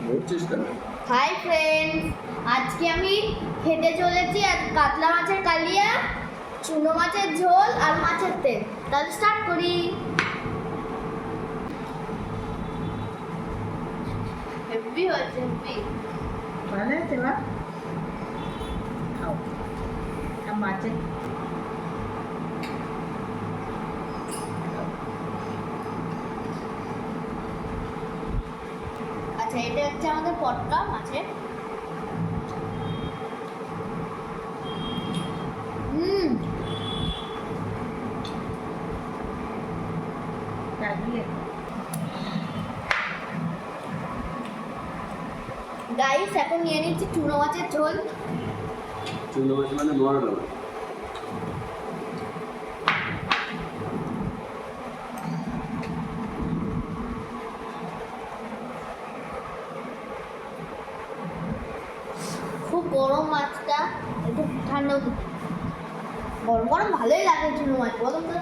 Hi friends, আজকে আমি খেতে চলেছি কাতলা মাছের কালিয়া, চুনো মাছের ঝোল আর মাছের তেল। তাহলে স্টার্ট করি। হেভি হয়েছে, হেভি ভালো আছে বা খাও মাছের আচ্ছা, এটা হচ্ছে আমাদের পটকা মাছের। গাইস, এখন নিয়ে নিচ্ছি চুনো মাছের ঝোল। চুনো মাছ মানে মরলা। খুব গরম মাছটা, একটু ঠান্ডা গরম গরম ভালোই লাগে চুনো মাছ, বলুন তো।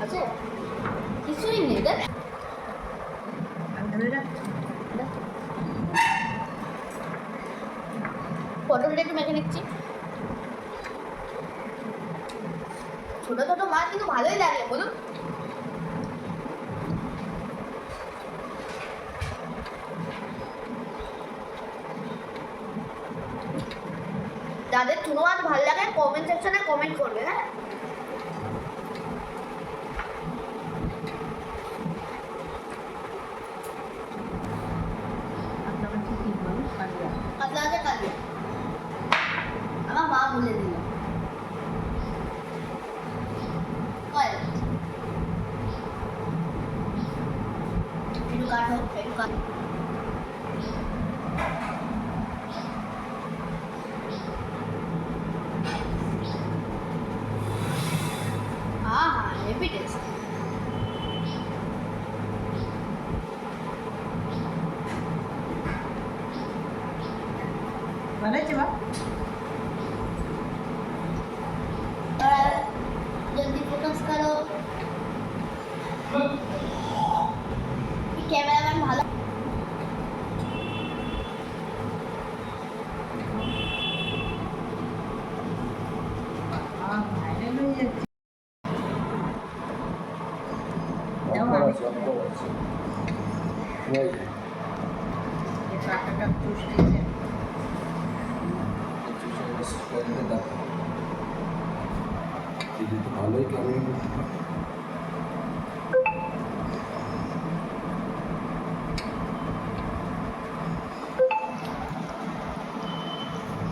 আচ্ছা, কিছুই নেই দেখ। পটলটা একটু মেখে নিচ্ছি। ছোট ছোট মাছ কিন্তু ভালোই লাগে, বলুন। যাদের চুনো মাছ ভালো লাগে কমেন্ট সেকশনে কমেন্ট করবে, হ্যাঁ। কাতলা মাছের কালিয়া আমার মা বলে দিল। একটু কাটো, একটু কাটো। Heavy taste. ভালো আছে বা जल्दी फोकस करो। कैमरामैन ভালো। ভালোই কেমন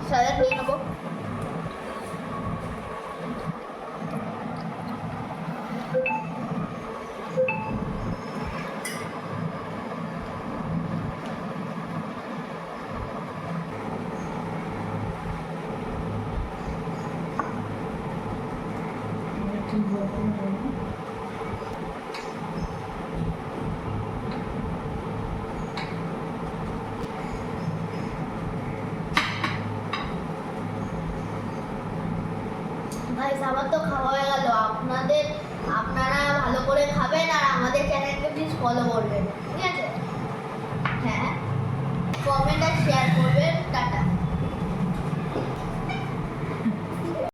স্যালাড হয়ে নেবো। গাইস, আমার তো খাওয়া হয়ে গেল। আপনারা ভালো করে খাবেন আর আমাদের চ্যানেলকে প্লিজ ফলো করবেন, ঠিক আছে? হ্যাঁ, কমেন্ট আর শেয়ার করবেন। টাটা।